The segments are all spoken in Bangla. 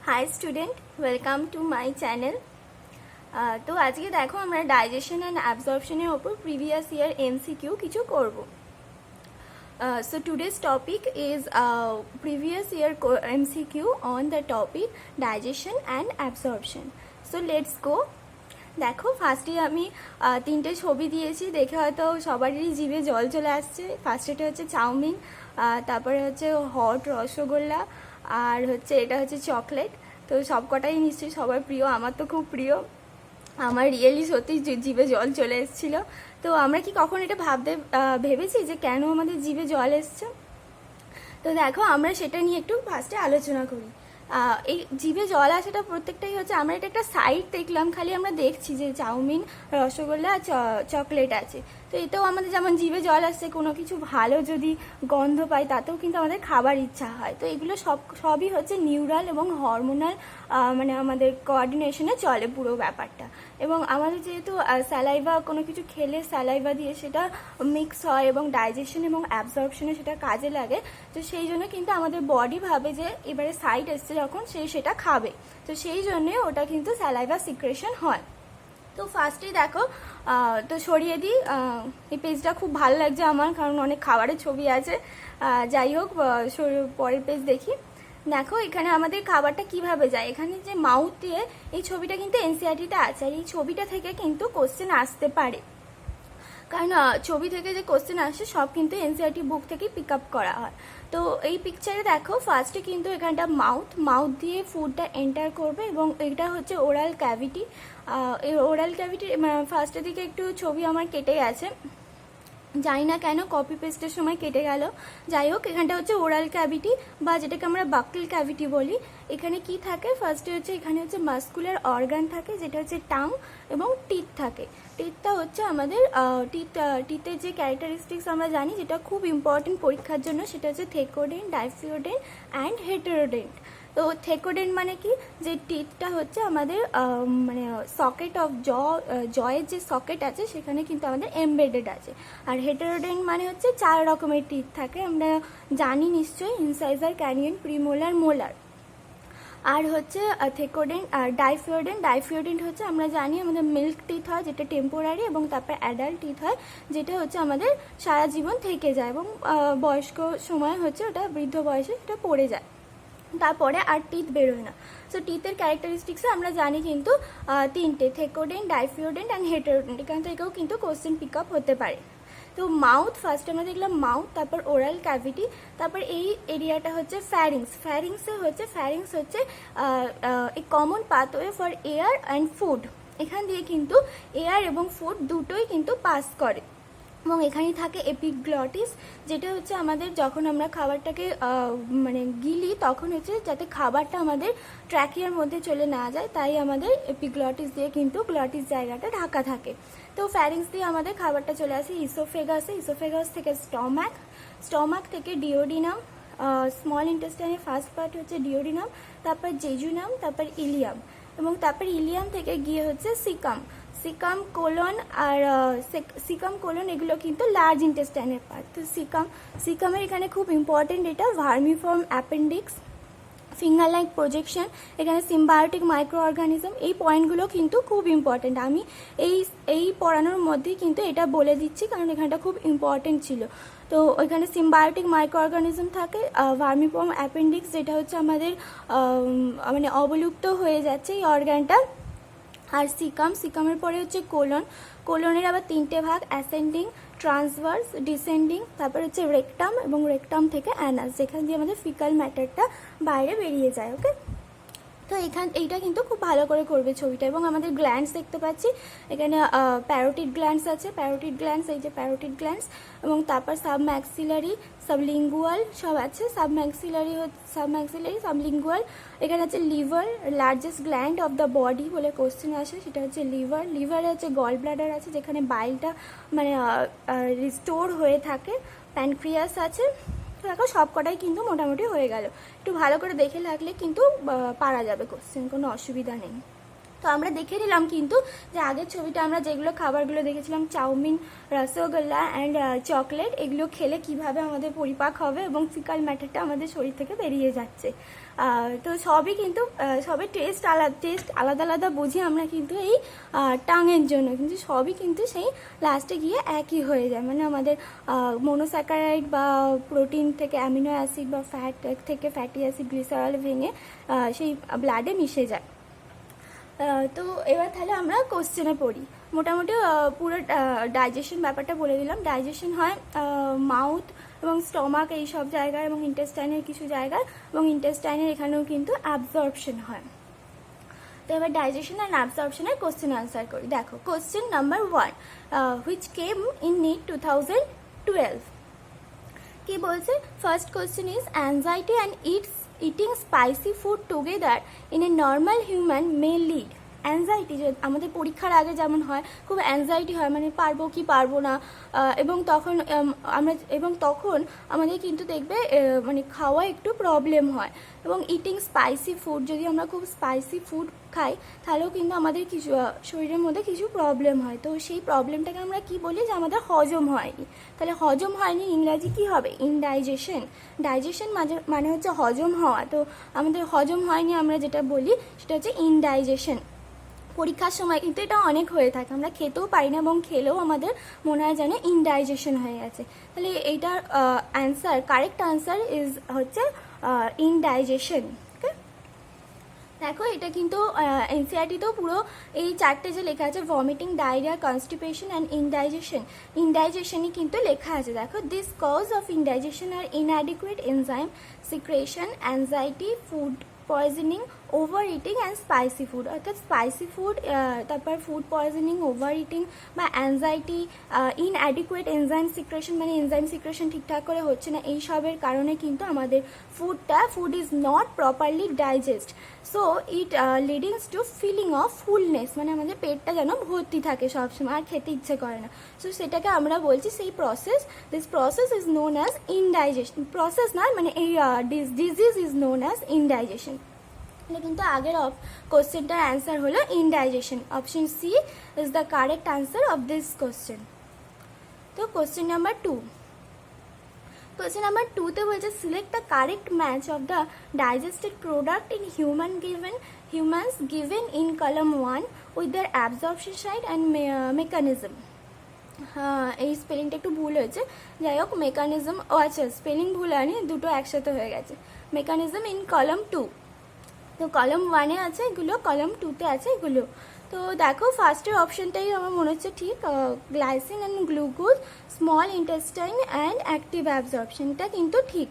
High student welcome to my channel. तो आज के देखो আমরা ডাইজেশন অ্যান্ড অ্যাবজর্পশনের ওপর প্রিভিয়াস ইয়ার এমসিকিউ কিছু করব। So today's topic is previous year MCQ on the topic digestion and absorption. So let's go. দেখো ফার্স্টে আমি তিনটে ছবি দিয়েছি, দেখে হয়তো সবারই জিভে জল চলে আসছে। ফার্স্টেটা হচ্ছে চাউমিন, তারপরে হচ্ছে হট রসগোল্লা, আর হচ্ছে এটা হচ্ছে চকলেট। তো সবকটাই নিশ্চয়ই সবার প্রিয়, আমার তো খুব প্রিয়। আমার রিয়েলি সত্যি জিভে জল চলে এসেছিলো। তো আমরা কি কখন এটা ভেবেছি যে কেন আমাদের জিভে জল এসছে? তো দেখো আমরা সেটা নিয়ে একটু ফার্স্টে আলোচনা করি। এই জিভে জল আসাটা প্রত্যেকটাই হচ্ছে, আমরা এটা একটা সাইড দেখলাম, খালি আমরা দেখছি যে চাউমিন, রসগোল্লা, চকলেট আছে। তো এতেও আমাদের যেমন জিভে জল আসছে, কোনো কিছু ভালো যদি গন্ধ পাই তাতেও কিন্তু আমাদের খাবার ইচ্ছা হয়। তো এগুলো সবই হচ্ছে নিউরাল এবং হরমোনাল, মানে আমাদের কোঅর্ডিনেশনে চলে পুরো ব্যাপারটা। এবং আমাদের যেহেতু স্যালাইভা, কোনো কিছু খেলে স্যালাইভা দিয়ে সেটা মিক্স হয় এবং ডাইজেশন এবং অ্যাবজর্পশনে সেটা কাজে লাগে। তো সেই জন্য কিন্তু আমাদের বডি ভাবে যে এবারে সাইড এসছে যখন সেটা খাবে, তো সেই জন্যে ওটা কিন্তু স্যালাইভা সিক্রেশন হয়। তো ফার্স্টেই দেখো, তো সরিয়ে দিই, এই পেজটা খুব ভালো লাগছে আমার, কারণ অনেক খাবারের ছবি আছে। যাই হোক, পরের পেজ দেখি। দেখো এখানে আমাদের খাবারটা কিভাবে যায়, এখানে যে মাউথ দিয়ে, এই ছবিটা কিন্তু এনসিইআরটিতে আছে, আর এই ছবিটা থেকে কিন্তু কোশ্চেন আসতে পারে, কারণ ছবি থেকে যে কোশ্চেন আসে সব কিন্তু এনসিইআরটি বুক থেকে পিক আপ করা হয়। তো এই পিকচারে দেখো ফার্স্টে কিন্তু এখানটা মাউথ দিয়ে ফুডটা এন্টার করবে, এবং এটা হচ্ছে ওরাল ক্যাভিটি। এই ওরাল ক্যাভিটির ফার্স্টের দিকে একটু ছবি আমার কেটে গেছে, জানি না কেন, কপি পেস্টের সময় কেটে গেল। যাই হোক, এখানটা হচ্ছে ওরাল ক্যাভিটি, বা যেটাকে আমরা বাকল ক্যাভিটি বলি। এখানে কি থাকে, ফার্স্টে হচ্ছে এখানে হচ্ছে মাস্কুলার অর্গান থাকে, যেটা হচ্ছে টাং, এবং টিথ থাকে। টিথটা হচ্ছে আমাদের টিথের যে ক্যারেক্টারিস্টিক্স আমরা জানি, যেটা খুব ইম্পর্টেন্ট পরীক্ষার জন্য, সেটা হচ্ছে থেকোডেন্ট, ডাইফিওডেন্ট অ্যান্ড হেটেরোডেন্ট। তো থেকোডেন্ট মানে কি, যে টিথটা হচ্ছে আমাদের মানে সকেট অফ জয়ের যে সকেট আছে সেখানে কিন্তু আমাদের এমবেডেড আছে। আর হেটেরোডেন্ট মানে হচ্ছে 4 রকমের টিথ থাকে, আমরা জানি নিশ্চয়ই, ইনসাইজার, ক্যানিয়ন, প্রিমোলার, মোলার। আর হচ্ছে থেকোডেন্ট আর ডাইফিওডেন্ট হচ্ছে আমরা জানি আমাদের মিল্ক টিথ হয়, যেটা টেম্পোরারি, এবং তারপর অ্যাডাল্ট টিথ হয়, যেটা হচ্ছে আমাদের সারা জীবন থেকে যায়, এবং বয়স্ক সময় হচ্ছে ওটা, বৃদ্ধ বয়সে সেটা পড়ে যায়, তারপরে আর টিথ বেরোয় না। সো টিথের ক্যারেক্টারিস্টিক্সে আমরা জানি কিন্তু তিনটে, থেকোডেন্ট, ডাইফিওডেন্ট অ্যান্ড হেটেরোডেন্ট। এখান থেকেও কিন্তু কোশ্চেন পিক আপ হতে পারে। তো মাউথ, ফার্স্ট আমরা দেখলাম মাউথ, তারপর ওরাল ক্যাভিটি, তারপর এই এরিয়াটা হচ্ছে ফ্যারিংস। ফ্যারিংস হচ্ছে a common pathway for air and food. এখান দিয়ে কিন্তু এয়ার এবং ফুড দুটোই কিন্তু পাস করে। এবং এখানেই থাকে এপিগ্লটিস, যেটা হচ্ছে আমাদের যখন আমরা খাবারটাকে মানে গিলি, তখন হচ্ছে যাতে খাবারটা আমাদের ট্র্যাকিয়ার মধ্যে চলে না যায়, তাই আমাদের এপিগ্লটিস দিয়ে কিন্তু গ্লটিস জায়গাটা ঢাকা থাকে। তো ফ্যারিংস দিয়ে আমাদের খাবারটা চলে আসে ইসোফেগাস থেকে স্টমাক থেকে ডিওডিনাম, স্মল ইন্টেস্টাইনের ফার্স্ট পার্ট হচ্ছে ডিওডিনাম, তারপর জেজুনাম, তারপর ইলিয়াম, এবং তারপর ইলিয়াম থেকে গিয়ে হচ্ছে সিকাম কোলন, এগুলো কিন্তু লার্জ ইন্টেস্টাইনের পার্ট। তো সিকামের এখানে খুব ইম্পর্টেন্ট, এটা vermiform appendix, finger like projection, এখানে সিম্বায়োটিক মাইক্রো অর্গানিজম, এই পয়েন্টগুলো কিন্তু খুব ইম্পর্টেন্ট। আমি এই পড়ানোর মধ্যেই কিন্তু এটা বলে দিচ্ছি, কারণ এখানটা খুব ইম্পর্টেন্ট ছিল। তো ওইখানে সিম্বায়োটিক মাইক্রো অর্গানিজম থাকে, ভার্মিফর্ম অ্যাপেন্ডিক্স, যেটা হচ্ছে আমাদের মানে অবলুপ্ত হয়ে যাচ্ছে এই অর্গানটা। আর সিকামের পরে হচ্ছে কোলনের আবার 3টে ভাগ, অ্যাসেন্ডিং, ট্রান্সভার্স, ডিসেন্ডিং, তারপর হচ্ছে রেকটাম, এবং রেকটাম থেকে অ্যানাস, যেখান দিয়ে আমাদের ফিকাল ম্যাটারটা বাইরে বেরিয়ে যায়। ওকে, তো এইটা কিন্তু খুব ভালো করে করবে ছবিটা। এবং আমাদের গ্ল্যান্ডস দেখতে পাচ্ছি, এখানে প্যারোটিড গ্ল্যান্ডস আছে, এই যে প্যারোটিড গ্ল্যান্ডস, এবং তারপর সাবম্যাক্সিলারি, সাবলিঙ্গুয়াল সব আছে, সাবম্যাক্সিলারি, সাবলিঙ্গুয়াল। এখানে আছে liver, largest gland of the body বলে কোশ্চেন আসে, সেটা হচ্ছে লিভারে আছে গল ব্লাডার আছে, যেখানে বাইলটা মানে রিস্টোর হয়ে থাকে, প্যানক্রিয়াস আছে। দেখো সবকটাই কিন্তু মোটামুটি হয়ে গেল, একটু ভালো করে দেখে লাগলে কিন্তু পারা যাবে কোশ্চেন, কোনো অসুবিধা নেই। তো তো আমরা দেখে নিলাম কিন্তু যে আগের ছবিটা আমরা যেগুলো খাবারগুলো দেখেছিলাম চাউমিন, রসগোল্লা অ্যান্ড চকলেট, এগুলো খেলে কিভাবে আমাদের পরিপাক হবে এবং ফিকাল ম্যাটারটা আমাদের শরীর থেকে বেরিয়ে যাচ্ছে। তো সবই কিন্তু সবের টেস্ট আলাদা আলাদা বুঝি আমরা কিন্তু এই টাঙের জন্য, কিন্তু সবই কিন্তু সেই লাস্টে গিয়ে একই হয়ে যায়, মানে আমাদের মোনোস্যাকারাইড বা প্রোটিন থেকে অ্যামিনো অ্যাসিড বা ফ্যাট থেকে ফ্যাটি অ্যাসিড গ্লিসারল ভেঙে সেই ব্লাডে মিশে যায়। তো এবার তাহলে আমরা কোশ্চেনে পড়ি। মোটামুটি পুরো ডাইজেশন ব্যাপারটা বলে দিলাম। ডাইজেশন হয় মাউথ এবং স্টমাক এই সব জায়গায় এবং ইন্টেস্টাইনের কিছু জায়গায়, এবং ইন্টেস্টাইনের এখানেও কিন্তু অ্যাবজর্পশন হয়। তো এবার ডাইজেশন অ্যান্ড অ্যাবজর্পশনের কোশ্চেন আনসার করি। দেখো question number 1, which came in NEET 2012। কি বলছে? First question is anxiety and eating spicy food together in a normal human may lead। Anxiety, যে আমাদের পরীক্ষার আগে যেমন হয় খুব অ্যাংজাইটি হয়, মানে পারবো কি পারবো না, এবং তখন আমাদের কিন্তু দেখবে মানে খাওয়া একটু প্রবলেম হয়। এবং ইটিং স্পাইসি ফুড, যদি আমরা খুব স্পাইসি ফুড খাই তাহলেও কিন্তু আমাদের কিছু শরীরের মধ্যে কিছু প্রবলেম হয়। তো সেই প্রবলেমটাকে আমরা কি বলি? যে আমাদের হজম হয়নি। তাহলে হজম হয়নি ইংরাজি কি হবে? ইনডাইজেশন। ডাইজেশন মানে হচ্ছে হজম হওয়া, তো আমাদের হজম হয়নি আমরা যেটা বলি সেটা হচ্ছে ইনডাইজেশন। পরীক্ষার সময় কিন্তু এটা অনেক হয়ে থাকে, আমরা খেতেও পারি না এবং খেলেও আমাদের মনে হয় যেন ইনডাইজেশন হয়ে গেছে। তাহলে এইটার অ্যান্সার, কারেক্ট অ্যান্সার হচ্ছে ইনডাইজেশন। ওকে, দেখো এটা কিন্তু এনসিআরটিতেও পুরো এই চারটে যে লেখা আছে ভমিটিং, ডায়রিয়া, কনস্টিপেশন অ্যান্ড ইনডাইজেশনই কিন্তু লেখা আছে। দেখো দিস কজ অফ ইনডাইজেশন আর inadequate enzyme secretion, anxiety, food poisoning, over eating and spicy food. অর্থাৎ স্পাইসি ফুড, তারপর ফুড পয়জনিং, ওভার ইটিং বা অ্যাংজাইটি, ইনঅ্যাডিকুয়েট এনজাইম সিক্রেশন মানে এনজাইম সিক্রেশন ঠিকঠাক করে হচ্ছে না, এই সবের কারণে কিন্তু আমাদের food is not properly digest, so it leadings to feeling of fullness, মানে আমাদের পেটটা যেন ভর্তি থাকে সবসময় আর খেতে ইচ্ছে করে না। সো সেটাকে আমরা বলছি সেই this process is known as indigestion. Process না, মানে এই disease is known as indigestion. তাহলে কিন্তু আগের কোশ্চেনটার অ্যান্সার হলো indigestion. Option C is the correct answer of this question. তো কোশ্চেন নাম্বার 2, কোশ্চেন নাম্বার 2তে বলছে select the correct match of the digested product in humans given in column 1 with their absorption site and mechanism। হ্যাঁ, এই স্পেলিংটা একটু ভুল হয়েছে, যাই হোক মেকানিজম, আচ্ছা স্পেলিং ভুল হয়নি, দুটো একসাথে হয়ে গেছে। মেকানিজম ইন কলাম 2, তো কলাম 1-এ আছে এগুলো, কলাম 2-তে আছে এগুলো। তো দেখো ফার্স্টের অপশনটাই আমার মনে হচ্ছে ঠিক, glycine and glucose, small intestine and active অ্যাবজর্পশনটা কিন্তু ঠিক।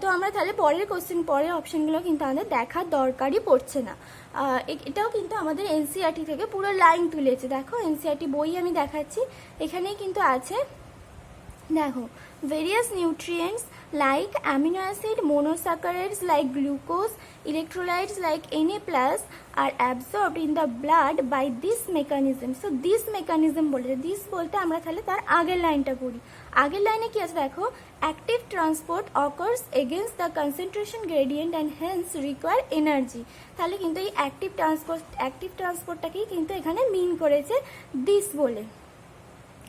তো আমরা তাহলে পরের অপশনগুলো কিন্তু আমাদের দেখার দরকারই পড়ছে না। এটাও কিন্তু আমাদের এনসিআরটি থেকে পুরো লাইন তুলেছে। দেখো এনসিআরটি বই আমি দেখাচ্ছি, এখানেই কিন্তু আছে। দেখো various nutrients like amino acid, monosaccharides like glucose, electrolytes like Na plus are absorbed in the blood by this mechanism। So this mechanism বলতে, this বলতে আমরা তাহলে তার আগের লাইনটা পড়ি। আগের লাইনে কি আছে দেখো, active transport occurs against the concentration gradient and hence require energy। তাহলে কিন্তু এই active ট্রান্সপোর্টটাকেই কিন্তু এখানে মিন করেছে this বলে।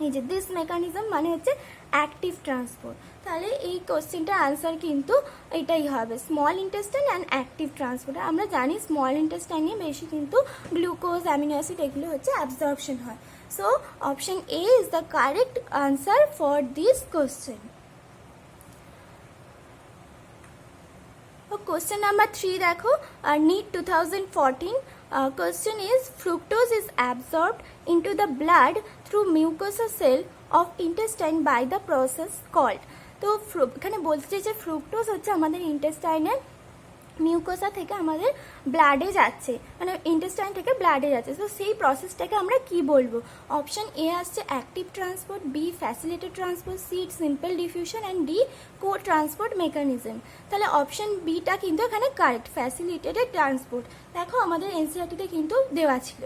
এই যে দিস মেকানিজম মানে হচ্ছে অ্যাক্টিভ ট্রান্সপোর্ট। তাহলে এই কোশ্চেনটার আনসার কিন্তু এটাই হবে, small intestine and active transport. আমরা জানি স্মল ইন্টেস্টাইনে বেশি কিন্তু গ্লুকোজ, অ্যামিনো অ্যাসিড এগুলো হচ্ছে অ্যাবজর্পশন হয়। So option A is the correct answer for this question. Question number 3 দেখো, NEET 2014 question is fructose is absorbed into the blood through mucosa cell of intestine by the process called। তো এখানে বলতে চাইছে ফ্রুক্টোজ হচ্ছে আমাদের ইন্টেস্টাইনের মিউকোসা থেকে আমাদের ব্লাডে যাচ্ছে, মানে ইন্টেস্টাইন থেকে ব্লাডে যাচ্ছে। তো সেই প্রসেসটাকে আমরা কি বলবো? অপশন এ আসছে active transport, B facilitated transport, C simple diffusion and D co transport mechanism. তাহলে অপশন বিটা কিন্তু এখানে কারেক্ট, ফ্যাসিলিটেড ট্রান্সপোর্ট। দেখো আমাদের এনসিআরটিতে কিন্তু দেওয়া ছিল।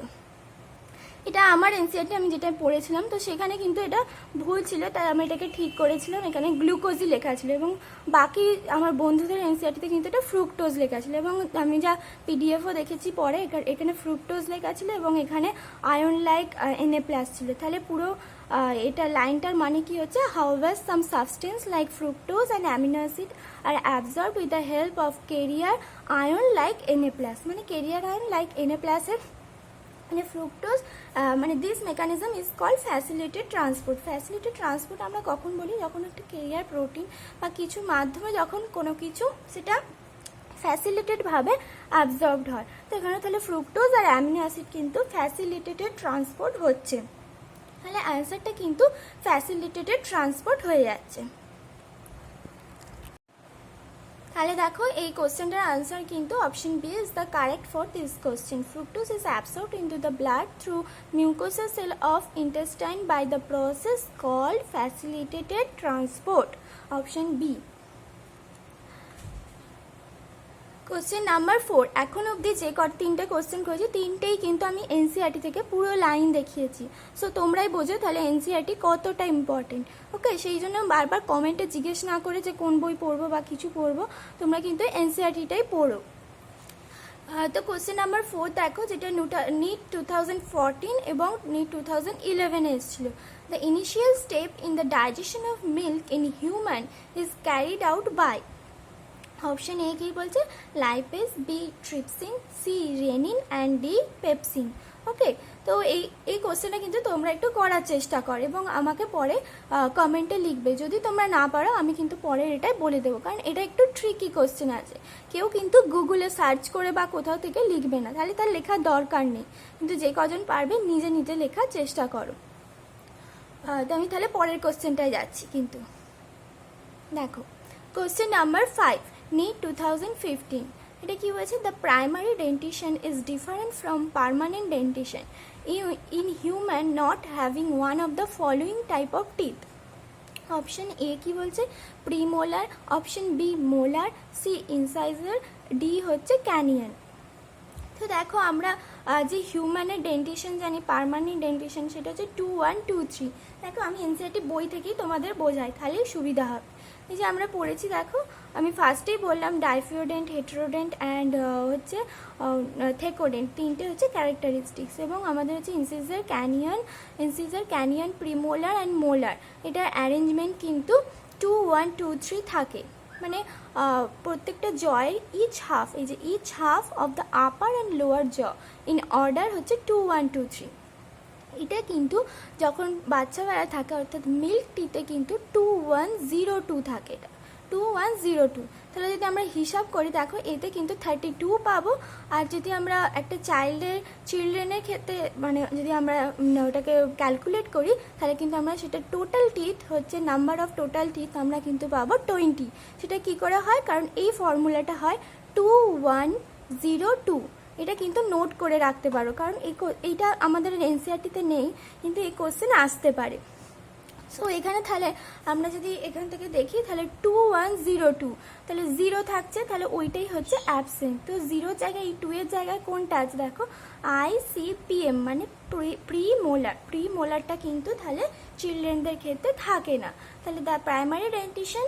এটা আমার এনসিআরটি আমি যেটা পড়েছিলাম, তো সেখানে কিন্তু এটা ভুল ছিল, তাই আমি এটাকে ঠিক করেছিলাম। এখানে গ্লুকোজই লেখা ছিল এবং বাকি আমার বন্ধুদের এনসিআরটিতে কিন্তু এটা ফ্রুক্টোজ লেখা ছিল এবং আমি যা পিডিএফও দেখেছি পরে এখানে ফ্রুক্টোজ লেখা ছিল এবং এখানে আয়রন লাইক Na+ ছিল। তাহলে পুরো এটা লাইনটার মানে কি হচ্ছে, however some substance like fructose and amino acid are absorb with the help of carrier ion like Na+, মানে ক্যারিয়ার আয়রন লাইক Na+ এর মানে ফ্রুক্টোজ মানে this mechanism is called facilitated transport. Facilitated transport আমরা কখন বলি, যখন একটা ক্যারিয়ার প্রোটিন বা কিছু মাধ্যমে যখন কোনো কিছু সেটা ফ্যাসিলিটেডভাবে অ্যাবজর্বড হয়। তো এখানে তাহলে ফ্রুক্টোজ আর অ্যামিনো অ্যাসিড কিন্তু ফ্যাসিলিটেটেড ট্রান্সপোর্ট হচ্ছে, তাহলে অ্যান্সারটা কিন্তু ফ্যাসিলিটেটেড ট্রান্সপোর্ট হয়ে যাচ্ছে। তাহলে দেখো এই কোশ্চেনটার আনসার কিন্তু option B is the correct for this question. Fructose is absorbed into the blood through mucosa cell of intestine by the process called facilitated transport, option B. Question number 4, এখন অবধি যে তিনটে কোশ্চেন করেছি তিনটেই কিন্তু আমি এনসিআরটি থেকে পুরো লাইন দেখিয়েছি। সো তোমরাই বোঝো তাহলে এনসিআরটি কতটা ইম্পর্টেন্ট। ওকে, সেই জন্য বারবার কমেন্টে জিজ্ঞেস না করে যে কোন বই পড়বো বা কিছু পড়বো, তোমরা কিন্তু এনসিআরটিটাই পড়ো। তো কোশ্চেন নাম্বার 4 দেখো, যেটা নিট 2014 এবং নিট 2011 এসেছিল। The initial step in the digestion of milk in human is carried out by, option A কি বলছে, lipase, B trypsin, C rennin and D pepsin. Okay, তো এই কোশ্চেনটা কিন্তু তোমরা একটু করার চেষ্টা করো এবং আমাকে পরে কমেন্টে লিখবে। যদি তোমরা না পারো আমি কিন্তু পরে এটাই বলে দেবো, কারণ এটা একটু ট্রিকি কোশ্চেন আছে। কেউ কিন্তু গুগলে সার্চ করে বা কোথাও থেকে লিখবে না, তাহলে তার লেখার দরকার নেই। কিন্তু যে কজন পারবে নিজে নিজে লেখার চেষ্টা করো। তো আমি তাহলে পরের কোশ্চেনটায় যাচ্ছি। কিন্তু দেখো কোশ্চেন নাম্বার 5, নিট 2015, এটা কি বলছে, the primary dentition is different from permanent dentition in human not having one of the following type of teeth. Option A কি বলছে, premolar, option B molar, C incisor, D হচ্ছে ক্যানিয়ন। তো দেখো আমরা যে হিউম্যানের ডেন্টিশন জানি, পার্মানেন্ট ডেন্টিশন সেটা হচ্ছে 2, 1, 2, 3। দেখো আমি এনসিআরটি বই থেকেই তোমাদের বোঝাই, তাহলেই সুবিধা হবে। এই যে আমরা পড়েছি, দেখো আমি ফার্স্টেই বললাম ডাইফিওডেন্ট, হেটেরোডেন্ট অ্যান্ড হচ্ছে থেকোডেন্ট, তিনটে হচ্ছে ক্যারেক্টারিস্টিক্স। এবং আমাদের হচ্ছে incisor canine, premolar and molar. এটার অ্যারেঞ্জমেন্ট কিন্তু 2, 1, 2, 3 থাকে, মানে প্রত্যেকটা জয়ের each half of the upper and lower jaw in order হচ্ছে 2, 1, 2, 3। এটা কিন্তু যখন বাচ্চাবেলা থাকে অর্থাৎ মিল্ক টিতে কিন্তু 2, 1, 0, 2 থাকে, এটা 2, 1, 0, 2। তাহলে যদি আমরা হিসাব করি দেখো এতে কিন্তু 32 পাবো। আর যদি আমরা একটা চিলড্রেনের ক্ষেত্রে মানে যদি আমরা ওটাকে ক্যালকুলেট করি তাহলে কিন্তু আমরা সেটা টোটাল টিথ হচ্ছে নাম্বার অফ টোটাল টিথ আমরা কিন্তু পাবো 20। সেটা কি করে হয়, কারণ এই ফর্মুলাটা হয় 2, 1, 0, 2। এটা কিন্তু নোট করে রাখতে পারো, কারণ এইটা আমাদের এনসিআরটিতে নেই কিন্তু এই কোশ্চেন আসতে পারে। সো এখানে তাহলে আমরা যদি এখান থেকে দেখি তাহলে 2, 1, 0, 2, তাহলে 0 থাকছে, তাহলে ওইটাই হচ্ছে অ্যাবসেন্ট। তো 0 জায়গায় এই 2 এর জায়গায় কোনটা আছে দেখো, ICPM মানে প্রিমোলারটা কিন্তু তাহলে চিলড্রেনদের ক্ষেত্রে থাকে না। তাহলে the primary dentition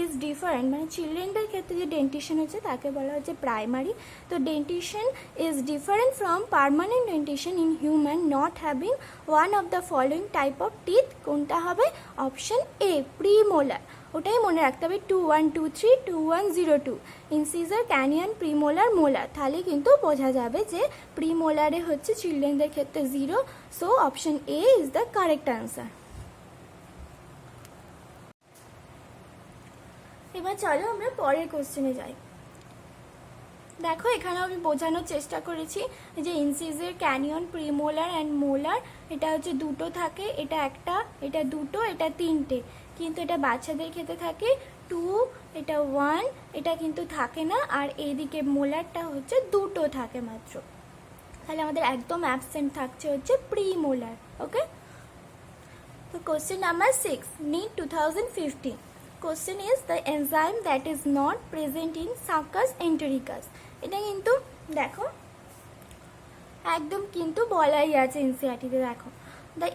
is different, মানে চিলড্রেনদের ক্ষেত্রে যে ডেন্টিশন হচ্ছে তাকে বলা হচ্ছে প্রাইমারি। তো dentition is different from permanent dentition in human not having one of the following type of teeth. কোনটা হবে, অপশন এ প্রিমোলার। ওটাই মনে রাখতে হবে, 2, 1, 2, 3, 2, 1, 0, 2, ইনসিজার, ক্যানিয়ন, প্রিমোলার, মোলার। তাহলে কিন্তু বোঝা যাবে যে প্রিমোলারে হচ্ছে চিলড্রেনদের ক্ষেত্রে 0। So option A is the correct answer. এবার চলো আমরা পরের কোশ্চেনে যাই। দেখো এখানে আমি বোঝানোর চেষ্টা করেছি যে incisor, canine, premolar and molar এটা হচ্ছে দুটো থাকে, এটা একটা, এটা দুটো, এটা তিনটে। কিন্তু এটা বাচ্চাদের ক্ষেত্রে থাকে 2, এটা 1, এটা কিন্তু থাকে না। আর এইদিকে মোলারটা হচ্ছে দুটো থাকে মাত্র। তাহলে আমাদের একদম অ্যাবসেন্ট থাকছে হচ্ছে প্রিমোলার। ওকে, তো question number 6, NEET 2015, question is the enzyme that is not present in succus entericus. এটা কিন্তু দেখো একদম কিন্তু বলাই আছে এনসিইআরটিতে। দেখো দ্য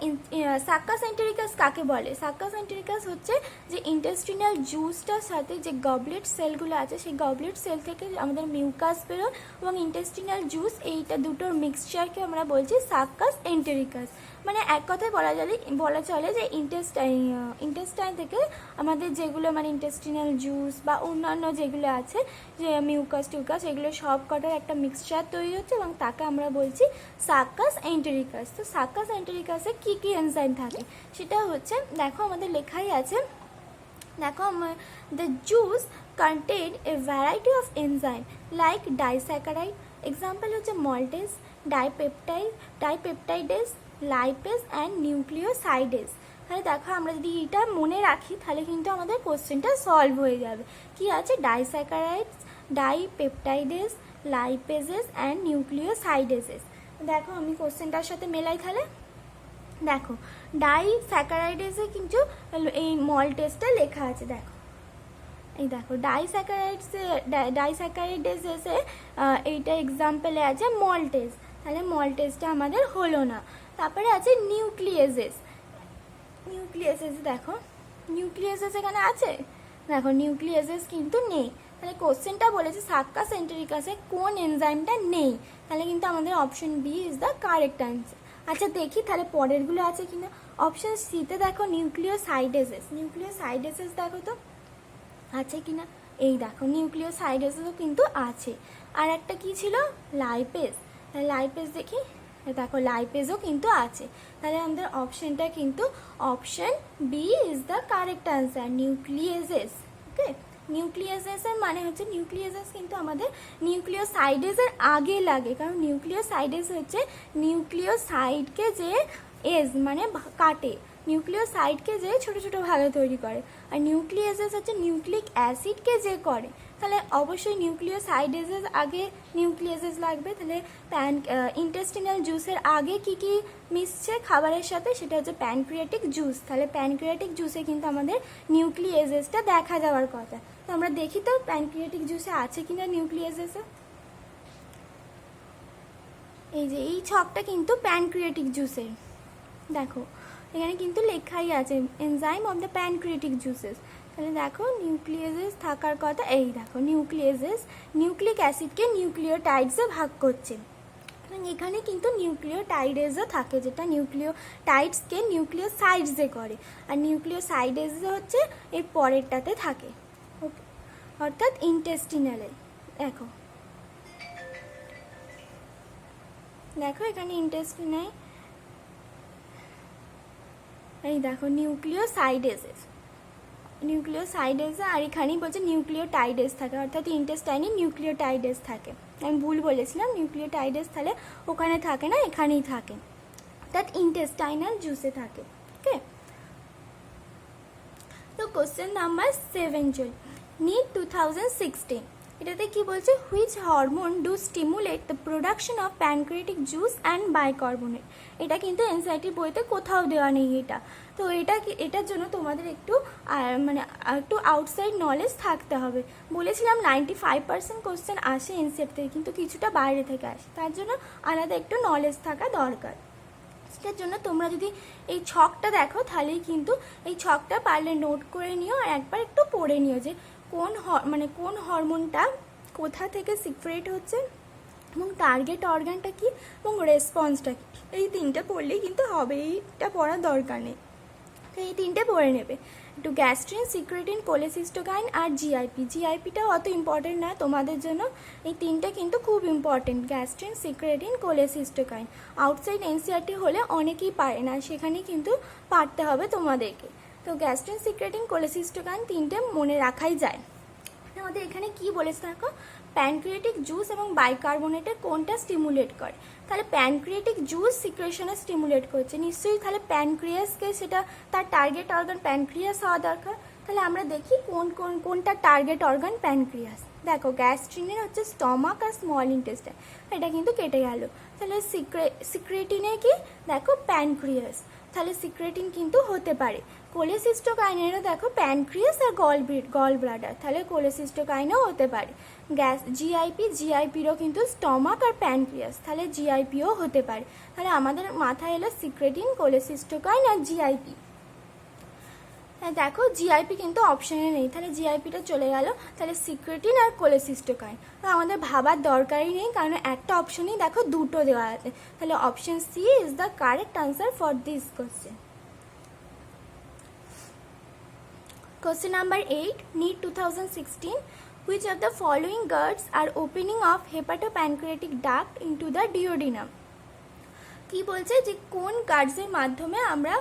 সাক্কাস এন্টেরিকাস কাকে বলে? সাক্কাস এন্টেরিকাস হচ্ছে যে ইন্টেস্টিনাল জুসটার সাথে যে গবলেট সেলগুলো আছে সেই গবলেট সেল থেকে আমাদের মিউকাস বেরোয় এবং ইন্টেস্টিনাল জুস, এইটা দুটোর মিক্সচারকে আমরা বলছি সাক্কাস এন্টেরিকাস। মানে এক কথায় বলা চলে যে ইন্টেস্টাইন থেকে আমাদের যেগুলো মানে ইন্টেস্টিনাল জুস বা অন্যান্য যেগুলো আছে যে মিউকাস টিউকাস, এগুলো সব কটার একটা মিক্সচার তৈরি হচ্ছে এবং তাকে আমরা বলছি সাক্কাস এন্টেরিকাস। তো সাক্কাস এন্টেরিকাসে কী কী এনজাইম থাকে সেটা হচ্ছে, দেখো আমাদের লেখাই আছে, দেখো the juice contain a variety of enzyme like disaccharide, example হচ্ছে মল্টেজ, ডাইপেপটাইডেস, লাইপেজ অ্যান্ড নিউক্লিওসাইডেস। তাহলে দেখো আমরা যদি এটা মনে রাখি তাহলে কিন্তু আমাদের কোশ্চেনটা সলভ হয়ে যাবে। কি আছে? ডাইস্যাকারাইডস, ডাইপেপটাইডেস, লাইপেজেস অ্যান্ড নিউক্লিওসাইডেসেস। দেখো আমি কোশ্চেনটার সাথে মেলাই তাহলে। দেখো ডাইস্যাকারাইডেসে কিন্তু এই মল্টেজটা লেখা আছে, দেখো এই দেখো ডাইস্যাকারাইডেসে এইটা এক্সাম্পলে আছে মল্টেজ, তাহলে মল্টেজটা আমাদের হলো না। তারপরে আছে নিউক্লিয়েসেস, দেখো নিউক্লিয়েসেস এখানে আছে, দেখো নিউক্লিয়েসেস কিন্তু নেই। তাহলে কোশ্চেনটা বলেছে সাক্কাস এন্টেরিকাসে কোন এনজাইমটা নেই, তাহলে কিন্তু আমাদের option B is the correct answer. আচ্ছা দেখি তাহলে পরেরগুলো আছে কিনা। অপশন সিতে দেখো নিউক্লিওসাইডেসেস দেখো তো আছে কিনা, এই দেখো নিউক্লিওসাইডেসও কিন্তু আছে। আর একটা কি ছিল? লাইপেজ, লাইপেজ দেখি, দেখো লাইপেজও কিন্তু আছে। তাহলে আমাদের অপশনটা কিন্তু option B is the correct answer, nucleases. Okay, নিউক্লিয়েসেসের মানে হচ্ছে নিউক্লিয়েসেস কিন্তু আমাদের নিউক্লিওসাইডেসের আগে লাগে, কারণ নিউক্লিওসাইডেস হচ্ছে নিউক্লিওসাইডকে যে মানে কাটে, নিউক্লিওসাইডকে যে ছোট ছোট ভাগে তৈরি করে, আর নিউক্লিয়েসেস হচ্ছে নিউক্লিক অ্যাসিডকে যে করে। তাহলে অবশ্যই নিউক্লিওসাইডেসের আগে নিউক্লিয়েসেস লাগবে। তাহলে ইন্টেস্টিনাল জুসের আগে কি কি মিশছে খাবারের সাথে, সেটা হচ্ছে প্যানক্রিয়াটিক জুস। তাহলে প্যানক্রিয়াটিক জুসে কিন্তু আমাদের নিউক্লিয়েসেসটা দেখা যাওয়ার কথা। তো আমরা দেখি তো প্যানক্রিয়াটিক জুসে আছে কিনা নিউক্লিয়েসেসে। এই যে এই ছকটা কিন্তু প্যানক্রিয়াটিক জুসের, দেখো এখানে কিন্তু লেখাই আছে enzyme of the pancreatic juices. তাহলে দেখো নিউক্লিয়েসেস থাকার কথা, এই দেখো নিউক্লিয়েসেস নিউক্লিক অ্যাসিডকে নিউক্লিওটাইডসে ভাগ করছে, এখানে কিন্তু নিউক্লিওটাইডেসও থাকে যেটা নিউক্লিওটাইডসকে নিউক্লিওসাইডসে করে, আর নিউক্লিওসাইডেস হচ্ছে এই পরেরটাতে থাকে। ওকে, অর্থাৎ ইন্টেস্টিনালে। দেখো দেখো এখানে ইন্টেস্টিনাল, এই দেখো নিউক্লিওসাইডেস আর এখানেই বলছে নিউক্লিওটাইডেস থাকে, অর্থাৎ ইন্টেস্টাইনে নিউক্লিওটাইডেস থাকে। আমি ভুল বলেছিলাম, নিউক্লিওটাইডেস তাহলে ওখানে থাকে না, এখানেই থাকে, অর্থাৎ ইন্টেস্টাইনাল জুসে থাকে। ওকে, তো কোশ্চেন নাম্বার 7 চল, নিট 2016, এটাতে কি বলছে? Which hormone do stimulate the production of pancreatic juice and bicarbonate. এটা কিন্তু এনসিইআরটি বইতে কোথাও দেওয়া নেই এটা। তো এটার জন্য তোমাদের একটু আউটসাইড নলেজ থাকতে হবে। বলেছিলাম 95% কোশ্চেন আসে এনসিইআরটি থেকে, কিন্তু কিছুটা বাইরে থেকে আসে, তার জন্য আলাদা একটু নলেজ থাকা দরকার। সেটার জন্য তোমরা যদি এই ছকটা দেখো তাহলেই কিন্তু এই ছকটা পারলে নোট করে নিও আর একবার একটু পড়ে নিও যে কোন হরমোনটা কোথা থেকে সিক্রেট হচ্ছে এবং টার্গেট অর্গানটা কি এবং রেসপন্সটা কি। এই তিনটে পড়লেই কিন্তু হবে, এইটা পড়ার দরকার নেই। তো এই তিনটে পড়ে নেবে একটু, গ্যাস্ট্রিন, সিক্রেটিন, কোলেসিস্টোকাইন আর জিআইপিটাও অত ইম্পর্টেন্ট না তোমাদের জন্য, এই তিনটে কিন্তু খুব important, gastrin, secretin, cholecystokinin. Outside NCERT হলে অনেকেই পারে না, সেখানে কিন্তু পারতে হবে তোমাদেরকে। তো গ্যাস্ট্রিন, সিক্রেটিন, কোলেসিস্টোকাইন তিনটে মনে রাখাই যায়। আমাদের এখানে কি বলেছে দেখো, প্যানক্রিয়াটিক জুস এবং বাইকার্বনেটের কোনটা স্টিমুলেট করে। তাহলে প্যানক্রিয়াটিক জুস সিক্রেশনে স্টিমুলেট করছে নিশ্চয়ই, তাহলে প্যানক্রিয়াসকে সেটা তার টার্গেট অর্গান প্যানক্রিয়াস হওয়া দরকার। তাহলে আমরা দেখি কোনটা টার্গেট অর্গান প্যানক্রিয়াস। দেখো গ্যাস্ট্রিনের হচ্ছে স্টমাক আর স্মল ইন্টেস্টাইন, এটা কিন্তু কেটে গেল। তাহলে সিক্রেটিনের কি দেখো প্যানক্রিয়াস, তাহলে সিক্রেটিন কিন্তু হতে পারে। কোলেসিস্টোকাইনেরও দেখো প্যানক্রিয়াস আর গল ব্লাডার, তাহলে কোলেসিস্টোকাইনও হতে পারে। জিআইপিরও কিন্তু স্টমাক আর প্যানক্রিয়াস, তাহলে জিআইপিও হতে পারে। তাহলে আমাদের মাথায় এলো সিক্রেটিন, কোলেসিস্টোকাইন আর জিআইপি। হ্যাঁ দেখো জিআইপি কিন্তু অপশানে নেই, তাহলে জিআইপিটা চলে গেল। তাহলে সিক্রেটিন আর কোলেসিস্টোকাইন আমাদের ভাবার দরকারই নেই, কারণ একটা অপশনেই দেখো দুটো দেওয়া আছে। তাহলে option C is the correct answer for this question. Question number 8, NEET 2016. Which of the following GERDs are opening of hepatopancreatic duct into the duodenum? কি বলছে যে কোন গার্ডসের মাধ্যমে আমরা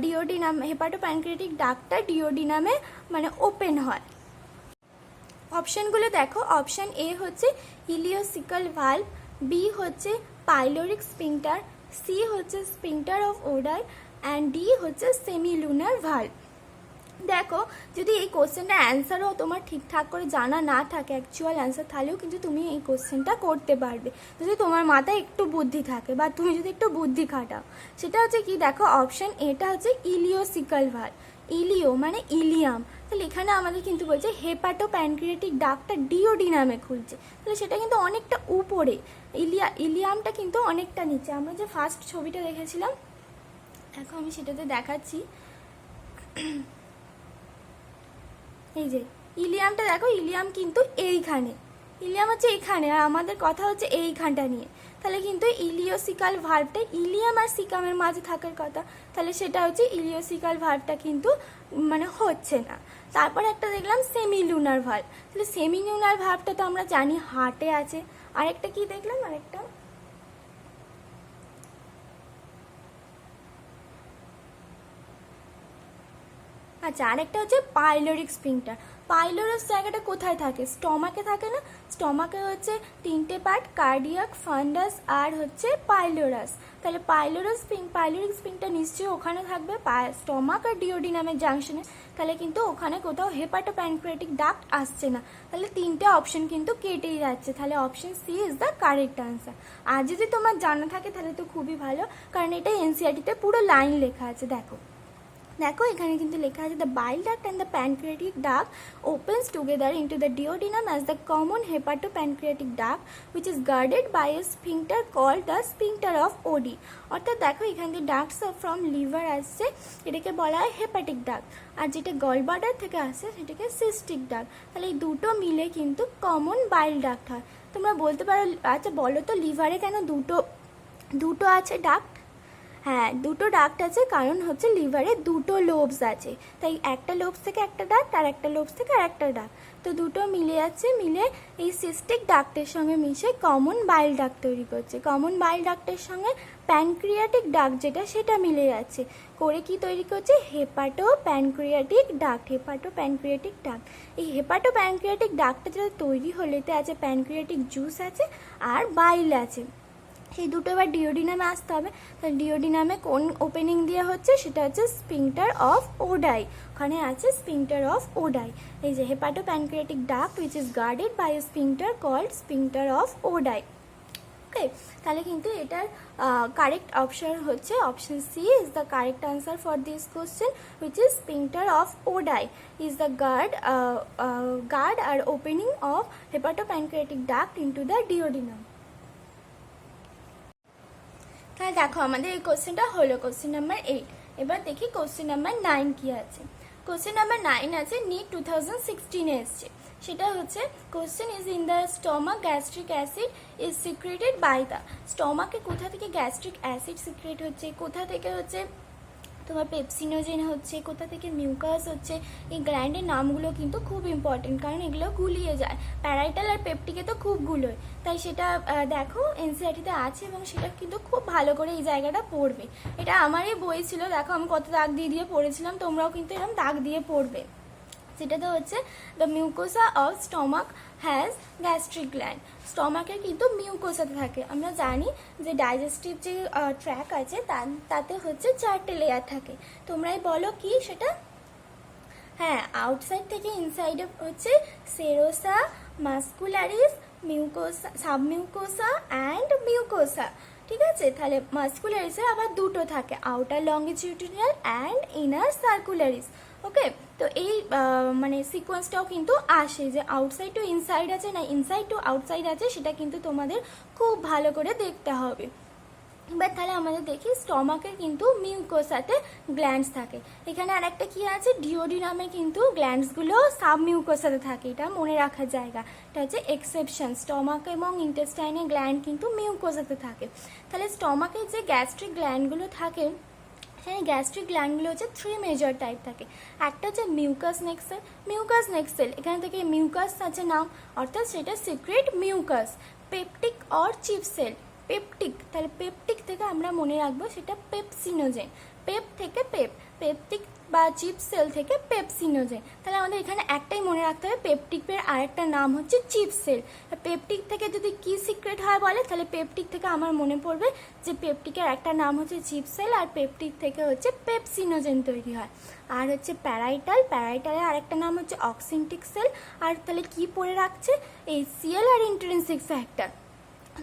ডিওডিনাম হেপাটোপ্যানক্রিয়াটিক ডাক্টটা ডিওডিনামে মানে ওপেন হয়। অপশানগুলো দেখো, অপশান এ হচ্ছে ইলিওসিক্যাল ভালভ, বি হচ্ছে পাইলোরিক স্পিংটার, সি হচ্ছে স্পিংটার অফ ওডাই অ্যান্ড ডি হচ্ছে সেমিলুনার ভালভ। দেখো যদি এই কোশ্চেনটার অ্যান্সারও তোমার ঠিকঠাক করে জানা না থাকে অ্যাকচুয়াল অ্যান্সার, তাহলেও কিন্তু তুমি এই কোশ্চেনটা করতে পারবে যদি তোমার মাথায় একটু বুদ্ধি থাকে বা তুমি যদি একটু বুদ্ধি খাটাও। সেটা হচ্ছে কি দেখো অপশান এটা হচ্ছে ইলিওসিক্যাল ভালভ, ইলিও মানে ইলিয়াম, তাহলে এখানে আমাদের কিন্তু বলছে হেপাটোপ্যানক্রিয়াটিক ডাক্টটা ডিওডিনামে খুলছে, তাহলে সেটা কিন্তু অনেকটা উপরে, ইলিয়ামটা কিন্তু অনেকটা নিচে। আমরা যে ফার্স্ট ছবিটা দেখেছিলাম দেখো আমি সেটাতে দেখাচ্ছি, এই যে ইলিয়ামটা দেখো, ইলিয়াম কিন্তু এইখানে, ইলিয়াম হচ্ছে এখানে, আর আমাদের কথা হচ্ছে এইখানটা নিয়ে। তাহলে কিন্তু ইলিওসিক্যাল ভালভটা ইলিয়াম আর সিকামের মাঝে থাকার কথা, তাহলে সেটা হচ্ছে ইলিওসিক্যাল ভালভটা কিন্তু মানে হচ্ছে না। তারপর একটা দেখলাম সেমিলুনার ভালভ, তাহলে সেমিলুনার ভালভটা তো আমরা জানি হার্টে আছে। আরেকটা কি দেখলাম, আরেকটা আচ্ছা আরেকটা হচ্ছে পাইলোরিক স্পিংটার। পাইলোরাস জায়গাটা কোথায় থাকে? স্টমাকে থাকে না? স্টমাকে হচ্ছে তিনটে পার্ট, কার্ডিয়াক, ফান্ডাস আর হচ্ছে পাইলোরাস। তাহলে পাইলোরিক স্পিংটার নিশ্চয়ই ওখানে থাকবে, স্টমাক আর ডিওডিনামের জাংশনে, তাহলে কিন্তু ওখানে কোথাও হেপাটোপ্যানক্রিয়াটিক ডাক্ট আসছে না, তাহলে তিনটে অপশন কিন্তু কেটেই যাচ্ছে। তাহলে option C is the correct answer. আর যদি তোমার জানা থাকে তাহলে তো খুবই ভালো, কারণ এটা এনসিইআরটিতে পুরো লাইন লেখা আছে। দেখো দেখো এখানে কিন্তু লেখা আছে the bile duct and the pancreatic duct opens together into the duodenum as the common hepatopancreatic duct which is guarded by a sphincter called the sphincter of OD। অর্থাৎ দেখো এখান থেকে ডাক্টস ফ্রম লিভার আসছে, এটাকে বলা হয় হেপাটিক ডাক্ট, আর যেটা গলব্লাডার থেকে আসছে সেটাকে সিস্টিক ডাক্ট। তাহলে এই দুটো মিলে কিন্তু কমন বাইল ডাক্ট হয়। তোমরা বলতে পারো আচ্ছা বলো তো লিভারে কেন দুটো আছে ডাক্ট? হ্যাঁ দুটো ডাক্ট আছে, কারণ হচ্ছে লিভারে দুটো লোবস আছে, তাই একটা লোবস থেকে একটা ডাক্ট আর একটা লোবস থেকে আর একটা ডাক্ট, তো দুটো মিলে যাচ্ছে, মিলে এই সিস্টিক ডাক্টের সঙ্গে মিশে কমন বাইল ডাক্ট তৈরি করছে। কমন বাইল ডাক্টের সঙ্গে প্যানক্রিয়াটিক ডাক্ট যেটা সেটা মিলে যাচ্ছে করে কি তৈরি করছে? হেপাটোপ্যানক্রিয়াটিক ডাক্ট। হেপাটোপ্যানক্রিয়াটিক ডাক্ট, এই হেপাটোপ্যানক্রিয়াটিক ডাক্টটা যেটা তৈরি হলে এতে আছে প্যানক্রিয়াটিক জুস আছে আর বাইল আছে, সেই দুটো এবার ডিওডিনামে আসতে হবে। তাহলে ডিওডিনামে কোন ওপেনিং দিয়ে হচ্ছে? সেটা হচ্ছে স্পিংটার অফ ওডাই, ওখানে আছে স্পিংটার অফ ওডাই। এই যে hepatopancreatic duct which is guarded by a sphincter called sphincter of Oddi. Okay, তাহলে কিন্তু এটার কারেক্ট অপশন হচ্ছে option C is the correct answer for this question which is sphincter of Oddi is the guard আর opening of hepatopancreatic duct into the duodenum. তাহলে দেখো আমাদের এই কোশ্চেনটা হলো কোশ্চেন নাম্বার 8। এবার দেখি কোশ্চেন নাম্বার 9 কি আছে। কোশ্চেন নাম্বার 9 আছে NEET 2016 এসছে, সেটা হচ্ছে question is in the stomach gastric acid is secreted by the. স্টমাকে কোথা থেকে গ্যাস্ট্রিক অ্যাসিড সিক্রেট হচ্ছে, কোথা থেকে হচ্ছে তোমার পেপসিনোজেন হচ্ছে, কোথা থেকে মিউকাস হচ্ছে, এই গ্ল্যান্ডের নামগুলো কিন্তু খুব ইম্পর্টেন্ট, কারণ এগুলো গুলিয়ে যায়। প্যারাইটাল আর পেপটিকে তো খুব গুলোয়, তাই সেটা দেখো এনসিইআরটিতে আছে এবং সেটা কিন্তু খুব ভালো করে এই জায়গাটা পড়বে। এটা আমারই বই ছিল, দেখো আমি কত দাগ দিয়ে দিয়ে পড়েছিলাম, তোমরাও কিন্তু এরকম দাগ দিয়ে পড়বে। সেটাতে হচ্ছে the mucosa of stomach has gastric gland. স্টমাকের কিন্তু মিউকোসাতে থাকে, আমরা জানি যে ডাইজেস্টিভ যে ট্র্যাক আছে তাতে হচ্ছে 4টে লেয়ার থাকে। তোমরাই বলো কি সেটা? হ্যাঁ, আউটসাইড থেকে ইনসাইডে হচ্ছে serosa, muscularis, mucosa, submucosa and mucosa. ঠিক আছে, তাহলে মাস্কুলারিসের আবার দুটো থাকে, আউটার লঙ্গিটিউডিনাল অ্যান্ড ইনার সার্কুলারিস। ওকে, তো এই মানে সিকোয়েন্সটাও কিন্তু আসে যে আউটসাইড টু ইনসাইড আছে না ইনসাইড টু আউটসাইড আছে, সেটা কিন্তু তোমাদের খুব ভালো করে দেখতে হবে। এবার তাহলে আমাদের দেখি স্টমাকের কিন্তু মিউকোসাতে গ্ল্যান্ডস থাকে। এখানে আর একটা কি আছে, ডিওডিনামে কিন্তু গ্ল্যান্ডসগুলো সাব মিউকোসাতে থাকে, এটা মনে রাখার জায়গা, এটা হচ্ছে এক্সেপশন। স্টমাক এবং ইন্টেস্টাইনে গ্ল্যান্ড কিন্তু মিউকোসাতে থাকে। তাহলে স্টমাকের যে গ্যাস্ট্রিক গ্ল্যান্ডগুলো থাকে, হ্যাঁ গ্যাস্ট্রিক গ্ল্যান্ডগুলো হচ্ছে 3 মেজর টাইপ থাকে। একটা হচ্ছে মিউকাস নেক্সেল। মিউকাস নেক্সেল এখান থেকে মিউকাস আছে নাম, অর্থাৎ সেটা secrete mucus. Peptic or chief cell, peptic, তাহলে পেপটিক থেকে আমরা মনে রাখবো সেটা পেপসিনোজেন। পেপ থেকে পেপটিক বা চিপ সেল থেকে পেপসিনোজেন। তাহলে আমাদের এখানে একটাই মনে রাখতে হবে, পেপটিকের আরেকটা নাম হচ্ছে চিপ সেল। পেপটিক থেকে যদি কি সিক্রেট হয় বলে, তাহলে পেপটিক থেকে আমার মনে পড়বে যে পেপটিকের একটা নাম হচ্ছে চিপ সেল, আর পেপটিক থেকে হচ্ছে পেপসিনোজেন তৈরি হয়। আর হচ্ছে প্যারাইটাল, প্যারাইটালের আরেকটা নাম হচ্ছে অক্সিনটিক সেল। আর তাহলে কি পড়ে রাখছে, এইচসিএল আর ইন্ট্রিনসিক ফ্যাক্টর,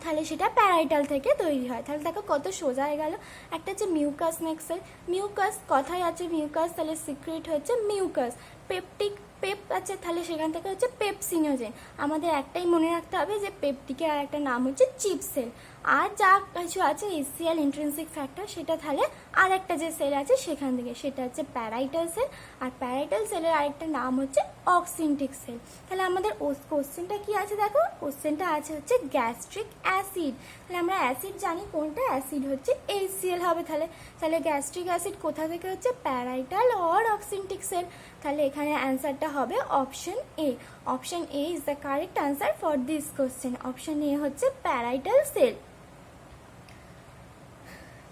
তাহলে সেটা প্যারাইটাল থেকে তৈরি হয়। তাহলে দেখো কত সোজা হয়ে গেল। একটা হচ্ছে মিউকাস নেক্সেল, মিউকাস কথায় আছে মিউকাস, তাহলে সিক্রেট হচ্ছে মিউকাস। পেপটিক, পেপ আছে, তাহলে সেখান থেকে হচ্ছে পেপসিনোজেন। আমাদের একটাই মনে রাখতে হবে যে পেপটিকের আর একটা নাম হচ্ছে চিপ সেল। আর যা কিছু আছে এইচসিএল ইন্ট্রিনসিক ফ্যাক্টর, সেটা তাহলে আর একটা যে সেল আছে সেখান থেকে, সেটা হচ্ছে প্যারাইটাল সেল। আর প্যারাইটাল সেলের আরেকটা নাম হচ্ছে অক্সিনটিক সেল। তাহলে আমাদের কোশ্চেনটা কি আছে দেখো, কোশ্চেনটা আছে হচ্ছে গ্যাস্ট্রিক অ্যাসিড। তাহলে আমরা অ্যাসিড জানি কোনটা, অ্যাসিড হচ্ছে এইচসিএল হবে। তাহলে তাহলে গ্যাস্ট্রিক অ্যাসিড কোথা থেকে হচ্ছে, প্যারাইটাল অর অক্সিনটিক সেল। তাহলে এখানে অ্যান্সারটা হবে option A. Option A is the correct answer for this question. Option A হচ্ছে প্যারাইটাল সেল।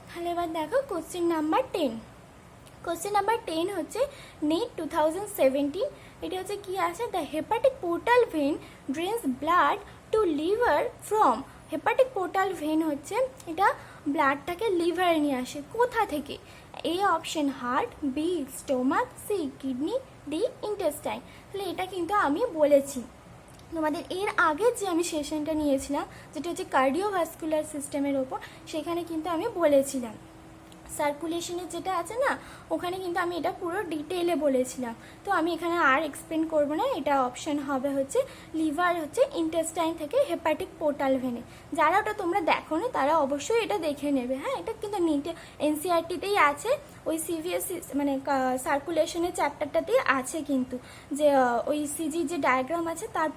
তাহলে এবার দেখো কোশ্চেন নাম্বার 10। কোশ্চেন নাম্বার 10 হচ্ছে নেট 2017। এটা হচ্ছে কি আছে, the hepatic portal vein drains blood to liver from. Hepatic portal vein হচ্ছে এটা ব্লাডটাকে লিভারে নিয়ে আসে, কোথা থেকে? A option heart, B stomach, C kidney, D intestine. তাহলে এটা কিন্তু আমি বলেছি তোমাদের এর আগে যে আমি সেশনটা নিয়েছিলাম, যেটা হচ্ছে কার্ডিওভাস্কুলার সিস্টেমের ওপর, সেখানে কিন্তু আমি বলেছিলাম সার্কুলেশনের যেটা আছে না, ওখানে কিন্তু আমি এটা পুরো ডিটেইলে বলেছিলাম। তো আমি এখানে আর এক্সপ্লেন করবো না। এটা অপশন হবে হচ্ছে লিভার হচ্ছে ইন্টেস্টাইন থেকে হেপাটিক পোর্টাল ভেনে। যারা ওটা তোমরা দেখো না তারা অবশ্যই এটা দেখে নেবে। হ্যাঁ, এটা কিন্তু নিটে এনসিআরটিতেই আছে, ওই সিভিএসসি মানে সার্কুলেশনের চ্যাপ্টারটাতেই আছে কিন্তু, যে ওই সিজি যে ডায়াগ্রাম আছে তার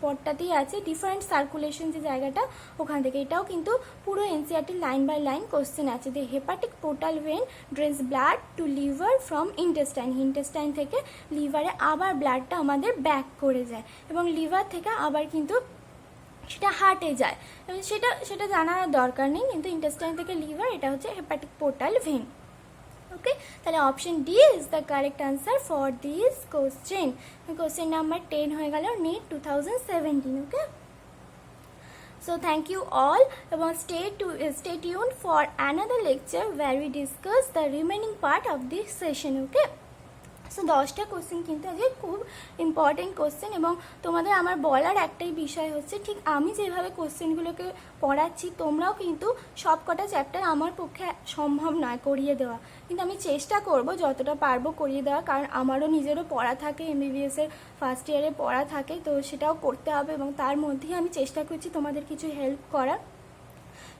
পরটাতেই আছে ডিফারেন্ট সার্কুলেশন যে জায়গাটা, ওখান থেকে এটাও কিন্তু পুরো NCERT line by line question আছে। যে hepatic portal vein drains blood to liver from intestine, intestine থেকে লিভারে আবার ব্লাডটা আমাদের ব্যাক করে যায়, এবং লিভার থেকে আবার কিন্তু সেটা হার্টে যায়। সেটা সেটা জানার দরকার নেই, কিন্তু ইন্টেস্টাইন থেকে লিভার, এটা হচ্ছে হেপাটিক পোর্টাল ভেন। ওকে, তাহলে option D is the correct answer for this question. Question number 10 হয়ে গেল NEET 2017। Okay, so thank you all, এবং stay tuned for another lecture where we discuss the remaining part of this session. Okay, so 10টা কোশ্চেন কিন্তু আজকে খুব ইম্পর্টেন্ট কোশ্চেন, এবং তোমাদের আমার বলার একটাই বিষয় হচ্ছে, ঠিক আমি যেভাবে কোশ্চেনগুলোকে পড়াচ্ছি তোমরাও কিন্তু সব কটা চ্যাপ্টার আমার পক্ষে সম্ভব নয় করিয়ে দেওয়া, কিন্তু আমি চেষ্টা করব যতটা পারবো করিয়ে দেওয়া, কারণ আমারও নিজেরও পড়া থাকে, এমবিবিএসের ফার্স্ট ইয়ারে পড়া থাকে, তো সেটাও করতে হবে, এবং তার মধ্যেই আমি চেষ্টা করছি তোমাদের কিছু হেল্প করার।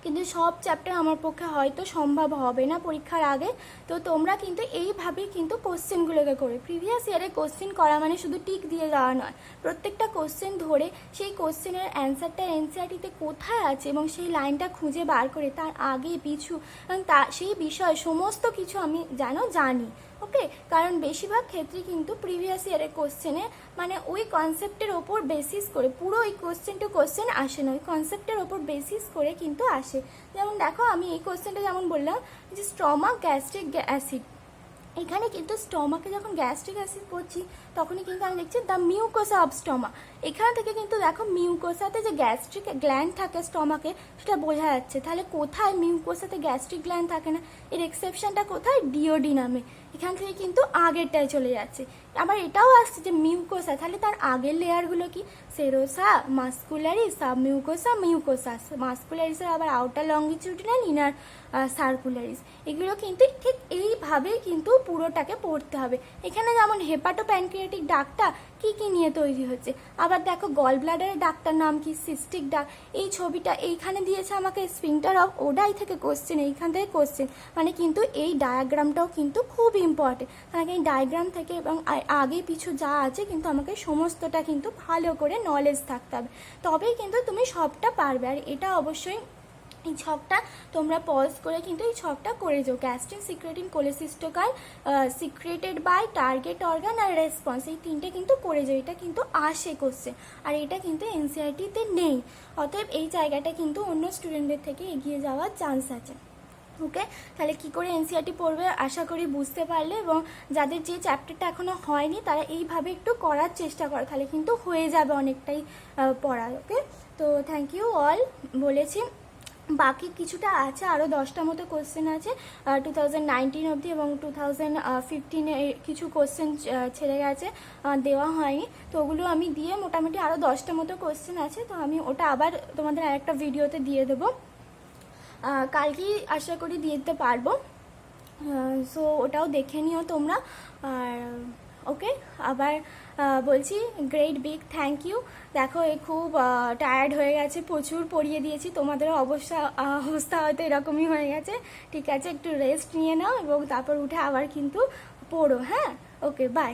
কিন্তু সব চ্যাপ্টার আমার পক্ষে হয়তো সম্ভব হবে না পরীক্ষার আগে, তো তোমরা কিন্তু এইভাবেই কিন্তু কোশ্চেনগুলোকে করে, প্রিভিয়াস ইয়ারে কোশ্চেন করা মানে শুধু টিক দিয়ে দেওয়া নয়, প্রত্যেকটা কোশ্চেন ধরে সেই কোশ্চেনের অ্যান্সারটা এনসিআরটিতে কোথায় আছে এবং সেই লাইনটা খুঁজে বার করে তার আগে পিছু এবং সেই বিষয় সমস্ত কিছু আমি জানি। ওকে, কারণ বেশিরভাগ ক্ষেত্রে কিন্তু প্রিভিয়াস ইয়ারের কোশ্চেনে মানে ওই কনসেপ্টের ওপর বেসিস করে, পুরো ওই কোশ্চেন টু কোশ্চেন আসে না, ওই কনসেপ্টের ওপর বেসিস করে কিন্তু আসে। যেমন দেখো আমি এই কোশ্চেনটা যেমন বললাম যে স্টমাক গ্যাস্ট্রিক অ্যাসিড, এখানে কিন্তু স্টমাকে যখন গ্যাস্ট্রিক অ্যাসিড পড়ছি তখনই কিন্তু আমি দেখছি দ্য মিউকোসা অফ স্টমা। এখান থেকে কিন্তু দেখো মিউকোসাতে যে গ্যাস্ট্রিক গ্ল্যান্ড থাকে স্টমাকে সেটা বোঝা যাচ্ছে। তাহলে কোথায় মিউকোসাতে গ্যাস্ট্রিক গ্ল্যান্ড থাকে না, এর এক্সেপশনটা কোথায়, ডিওডিনামে। এখান থেকে কিন্তু আগেরটায় চলে যাচ্ছে। আবার এটাও আসছে যে মিউকোসা, তাহলে তার আগের লেয়ারগুলো কি, serosa, muscularis, sub mucosa, mucosa. মাস্কুলারিসের আবার আউটার লঙ্গিটিউডিনাল, ইনার সার্কুলারিস। এগুলো কিন্তু ঠিক এইভাবেই কিন্তু পুরোটাকে পড়তে হবে। এখানে যেমন হেপাটো প্যানক্রিয়াটিক ডাকটা কি কি নিয়ে তৈরি হচ্ছে, আবার দেখো গল ব্লাডারের ডাকটার নাম কি, সিস্টিক ডাক। এই ছবিটা এইখানে দিয়েছে আমাকে স্ফিংটার অফ ওডাই থেকে কোশ্চেন, এইখান থেকে কোশ্চেন, মানে কিন্তু এই ডায়াগ্রামটাও কিন্তু খুব ইম্পর্টেন্ট। তাহলে এই ডায়াগ্রাম থেকে এবং আগে পিছু যা আছে কিন্তু আমাকে সমস্তটা কিন্তু ভালো করে নলেজ থাকতে হবে, তবেই কিন্তু তুমি সবটা পারবে। আর এটা অবশ্যই এই ছকটা তোমরা পজ করে কিন্তু এই ছকটা করে যাও। Gastrin, secretin, cholecystokinin, secreted by target organ আর রেসপন্স, এই তিনটে কিন্তু করে যাও। এটা কিন্তু আসে কোশ্চেন, আর এটা কিন্তু এনসিইআরটিতে নেই। অতএব এই জায়গাটা কিন্তু অন্য স্টুডেন্টদের থেকে এগিয়ে যাওয়ার চান্স আছে। ওকে, তাহলে কি করে এনসিইআরটি পড়বে আশা করি বুঝতে পারলে, এবং যাদের যে চ্যাপ্টারটা এখনো হয়নি তারা এইভাবে একটু করার চেষ্টা করো, তাহলে কিন্তু হয়ে যাবে অনেকটাই পড়া। ওকে, তো থ্যাংক ইউ অল। বলেছি বাকি কিছুটা আছে, আরও 10টা মতো কোশ্চেন আছে 2019 অবধি, এবং 2015 কিছু কোশ্চেন ছেড়ে গেছে, দেওয়া হয়নি। তো ওগুলো আমি দিয়ে মোটামুটি আরও 10টা মতো কোশ্চেন আছে, তো আমি ওটা আবার তোমাদের আরেকটা ভিডিওতে দিয়ে দেবো, কালকেই আশা করি দিয়ে দিতে পারবো। সো ওটাও দেখে নিও তোমরা। আর ওকে, আবার বলছি গ্রেট বিগ থ্যাংক ইউ। দেখো এই খুব টায়ার্ড হয়ে গেছে, প্রচুর পড়িয়ে দিয়েছি, তোমাদেরও অবস্থা হয়তো এরকমই হয়ে গেছে। ঠিক আছে, একটু রেস্ট নিয়ে নাও এবং তারপর উঠে আবার কিন্তু পড়ো। হ্যাঁ, ওকে, বাই।